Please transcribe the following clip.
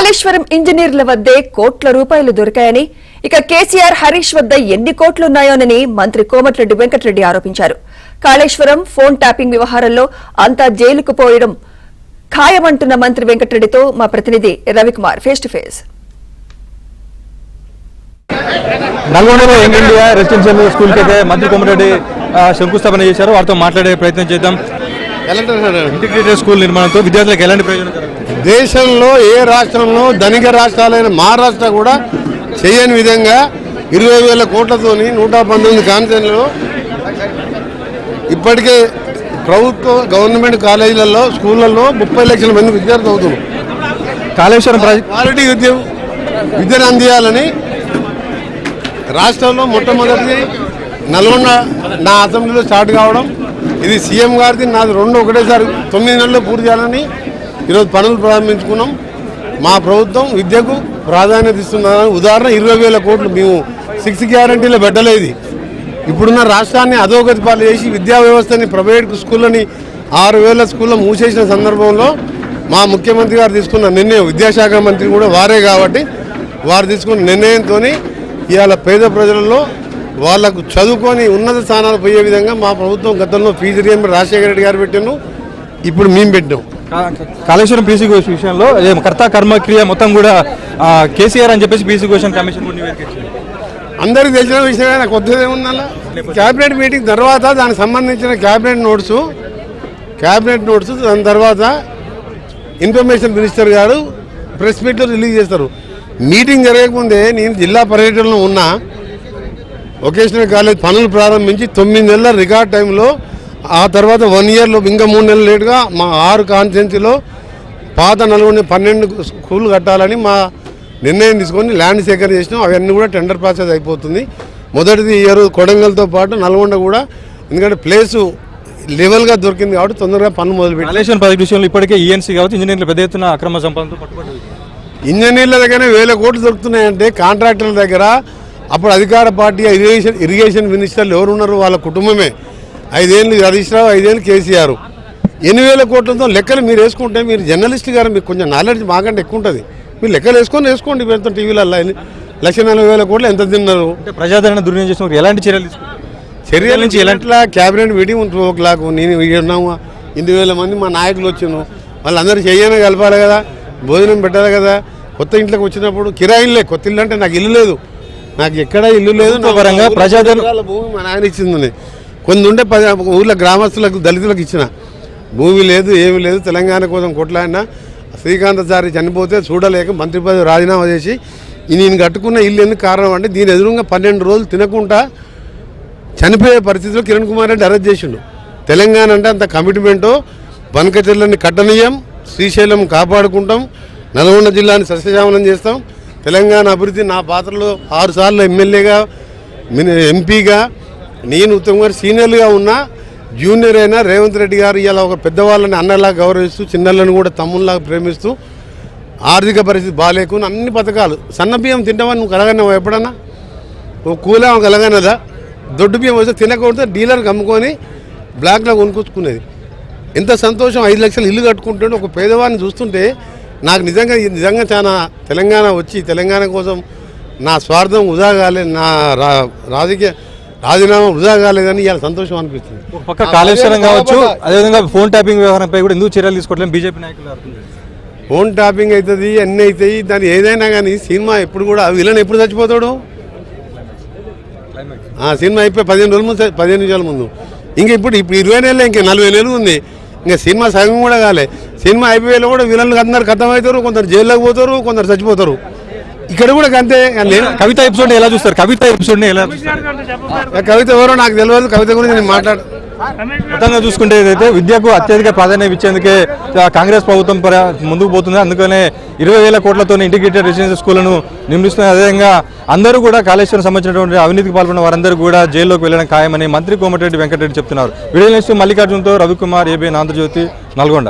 కాళేశ్వరం ఇంజనీర్ల వద్దే కోట్ల రూపాయలు దొరికాయని, ఇక కేసీఆర్ హరీష్ వద్ద ఎన్ని కోట్లున్నాయోనని మంత్రి కోమటిరెడ్డి వెంకటరెడ్డి ఆరోపించారు. కాళేశ్వరం ఫోన్ ట్యాపింగ్ వ్యవహారంలో అంతా జైలుకు పోయడం ఖాయమంటున్న మంత్రి వెంకటరెడ్డితో మా ప్రతినిధి రవికుమార్ ఫేస్ టు ఫేస్. నల్గొండలో యంగ్ ఇండియా రెసిడెన్షియల్ స్కూల్ కి అయితే మంత్రి కోమటిరెడ్డి శంకుస్థాపన చేశారు. వారితో మాట్లాడే ప్రయత్నం చేద్దాం. ఇంటిగ్రేటెడ్ స్కూల్ నిర్మాణంతో విద్యార్థులకు ఎలాంటి ప్రయోజనం జరుగుతుంది? దేశంలో ఏ రాష్ట్రంలో ధనిక రాష్ట్రాలైన మహారాష్ట్ర కూడా చేయని విధంగా 20,000 కోట్లతోని 119 కాన్సెన్లో ఇప్పటికే ప్రభుత్వ గవర్నమెంట్ కాలేజీలలో స్కూళ్ళల్లో 30 లక్షల మంది విద్యార్థులు అవుతున్నారు. కాళేశ్వరం క్వాలిటీ విద్యను అందియాలని రాష్ట్రంలో మొట్టమొదటి నల్గొండ నా అసెంబ్లీలో స్టార్ట్ కావడం, ఇది సీఎం గారిది, నాది రెండు ఒకటేసారి 9 నెలల్లో పూర్తి చేయాలని ఈరోజు పనులు ప్రారంభించుకున్నాం. మా ప్రభుత్వం విద్యకు ప్రాధాన్యత ఇస్తుందని ఉదాహరణ 20,000 కోట్లు మేము 6 గ్యారంటీలో పెట్టలేదు. ఇప్పుడున్న రాష్ట్రాన్ని అధోగతి పాలు చేసి విద్యా వ్యవస్థని ప్రైవేట్ స్కూళ్ళని 6,000 స్కూళ్ళ మూసేసిన సందర్భంలో మా ముఖ్యమంత్రి గారు తీసుకున్న నిర్ణయం, విద్యాశాఖ మంత్రి కూడా వారే కాబట్టి వారు తీసుకున్న నిర్ణయంతో ఇవాళ పేద ప్రజలలో వాళ్లకు చదువుకొని ఉన్నత స్థానాలు పోయే విధంగా మా ప్రభుత్వం గతంలో ఫీజు రియంబర్స్మెంట్ రాజశేఖర రెడ్డి గారు పెట్టాను, ఇప్పుడు మేము పెట్టాం. కాళేశ్వరం పీసీ ఘోష్ విషయంలో కర్త కర్మక్రియ మొత్తం కూడా కేసీఆర్ అని చెప్పేసి పీసీ ఘోష్ కమిషన్ అందరికీ తెలిసిన విషయమే, నాకు కొత్తది ఏముందల్లా. క్యాబినెట్ మీటింగ్ తర్వాత దానికి సంబంధించిన క్యాబినెట్ నోట్స్ దాని తర్వాత ఇన్ఫర్మేషన్ మినిస్టర్ గారు ప్రెస్ మీట్లో రిలీజ్ చేస్తారు. మీటింగ్ జరగకముందే నేను జిల్లా పర్యటనలో ఉన్నా. వొకేషనల్ కాలేజ్ పనులు ప్రారంభించి 9 నెలల రికార్డ్ టైంలో, ఆ తర్వాత 1 ఇయర్లో ఇంకా 3 నెలలు లేటుగా మా 6 కాన్స్టిట్యున్సీలో పాత నల్గొండ 12 స్కూల్ కట్టాలని మా నిర్ణయం తీసుకొని ల్యాండ్ సేకరణ చేసినాం. అవన్నీ కూడా టెండర్ ప్రాసెస్ అయిపోతుంది. మొదటిది ఇయర్ కొడంగల్తో పాటు నల్గొండ కూడా, ఎందుకంటే ప్లేసు లెవెల్గా దొరికింది కాబట్టి తొందరగా పనులు మొదలుపెట్టి కాళేశ్వరం ప్రాజెక్టు విషయంలో ఇప్పటికే ఈఎన్సీ కాబట్టి ఇంజనీర్లు పెద్ద ఎత్తున అక్రమ సంపాదనతో పట్టుబడి, ఇంజనీర్ల దగ్గర 1,000 కోట్లు దొరుకుతున్నాయంటే కాంట్రాక్టర్ల దగ్గర అప్పుడు అధికార పార్టీ ఇరిగేషన్ మినిస్టర్లు ఎవరున్నారు, వాళ్ళ కుటుంబమే. 5 ఏళ్ళు హరీష్ రావు, 5 ఏళ్ళు కేసీఆర్. 8,000 కోట్లతో లెక్కలు మీరు వేసుకుంటే, మీరు జర్నలిస్ట్ గారు మీకు కొంచెం నాలెడ్జ్ మాకంటే ఎక్కువ ఉంటుంది, మీరు లెక్కలు వేసుకోండి. పెడతాం టీవీలలో 1,40,000 కోట్లు ఎంత తిన్నారు. ప్రజాదరణ దుర్వినియోగం చేసిన ఎలాంటి చర్యలు తీసుకుంటారు? చర్యల నుంచి ఎలాంటి క్యాబినెట్ మీటింగ్ 2 o'clock నేను ఉన్నాము, 8,000 మంది మా నాయకులు వచ్చాను, వాళ్ళందరూ చెయ్యనే కలపాలి కదా, భోజనం పెట్టాలి కదా. కొత్త ఇంట్లోకి వచ్చినప్పుడు కిరాయిలే, కొత్త ఇల్లు అంటే నాకు ఇల్లు లేదు, నాకు ఎక్కడ ఇల్లు లేదు, ప్రజాదరణ భూమి మా నాయన ఇచ్చిందని. కొన్ని ఉండే ఊళ్ళో గ్రామస్తులకు దళితులకు ఇచ్చిన భూమి లేదు, ఏమి లేదు. తెలంగాణ కోసం కొట్లాడినా శ్రీకాంతాచారి చనిపోతే చూడలేక మంత్రి పదవి రాజీనామా చేసి నేను కట్టుకున్న ఇల్లు ఎందుకు కారణం అంటే, దీని ఎదురుగా 12 రోజులు తినకుండా చనిపోయే పరిస్థితిలో కిరణ్ కుమార్ రెడ్డి అరెస్ట్ చేసిండు. తెలంగాణ అంటే అంత కమిట్మెంటు. బనకచెర్లని కట్టనీయం, శ్రీశైలం కాపాడుకుంటాం, నల్గొండ జిల్లాని సస్యశ్యామలం చేస్తాం. తెలంగాణ అభివృద్ధి నా పాత్రలో 6 సార్లు ఎమ్మెల్యేగా, ఎంపీగా, నేను ఉత్తమ్ గారు సీనియర్లుగా ఉన్నా, జూనియర్ అయినా రేవంత్ రెడ్డి గారు ఇలా ఒక పెద్దవాళ్ళని అన్నలాగా గౌరవిస్తూ, చిన్నలను కూడా తమ్ముళ్ళలాగా ప్రేమిస్తూ, ఆర్థిక పరిస్థితి బాగాలేకుండా అన్ని పథకాలు. సన్న బియ్యం తింటామని నువ్వు కలగన్నావు ఎప్పుడన్నా? ఓ కూలా కలగనదా? దొడ్డు బియ్యం వస్తే తినకూడదు, డీలర్కి అమ్ముకొని బ్లాక్లో కొనుక్కొచ్చుకునేది. ఎంత సంతోషం. 5 లక్షలు ఇల్లు కట్టుకుంటుంటే ఒక పేదవాడిని చూస్తుంటే నాకు నిజంగా చాలా తెలంగాణ వచ్చి తెలంగాణ కోసం నా స్వార్థం వృధా కాలేదు, నా రాజీనామా వృధా కాలేదని ఇవాళ సంతోషం అనిపిస్తుంది. పక్క కాళేశ్వరం కావచ్చు, అదేవిధంగా ఫోన్ ట్యాపింగ్ వ్యవహారంపై కూడా ఎందుకు చర్యలు తీసుకోవట్లేదు బీజేపీ నాయకులు? ఫోన్ ట్యాపింగ్ అవుతుంది, అన్నీ అవుతాయి, దాన్ని ఏదైనా కానీ సినిమా ఎప్పుడు కూడా విలన్ ఎప్పుడు చచ్చిపోతాడు? సినిమా అయిపోయి 15 నిమిషాల ముందు. ఇంకా ఇప్పుడు 20 నెలలు, ఇంకా 40 నెలలు ఉంది, ఇంకా సినిమా సగం కూడా కాలే. సినిమా అయిపోయేలో కూడా విలన్లు అందరు ఖతం అవుతారు, కొందరు జైల్లోకి పోతారు, కొందరు చచ్చిపోతారు. ఇక్కడ కూడా అంతే. కవిత ఎపిసోడ్ ఎలా చూస్తారు? కవిత ఎవరో నాకు తెలియదు, కవిత గురించి నేను మొత్తంగా చూసుకుంటే ఏదైతే విద్యకు అత్యధిక ప్రాధాన్యం ఇచ్చేందుకే కాంగ్రెస్ ప్రభుత్వం ముందుకు పోతుంది. అందుకనే 20,000 కోట్లతో ఇంటిగ్రేటెడ్ రెసిడెన్షియల్ స్కూళ్లను నిర్మిస్తున్నారు. అదేవిధంగా అందరూ కూడా కాళేశ్వరం సంబంధించినటువంటి అవినీతికి పాల్పడిన వారందరూ కూడా జైల్లోకి వెళ్ళడం ఖాయమని మంత్రి కోమటిరెడ్డి వెంకటరెడ్డి చెప్తున్నారు. వీడియో నెక్స్ట్ మల్లికార్జున్తో రవికుమార్, ఏబిఎన్ ఆంధ్రజ్యోతి, నల్గొండ.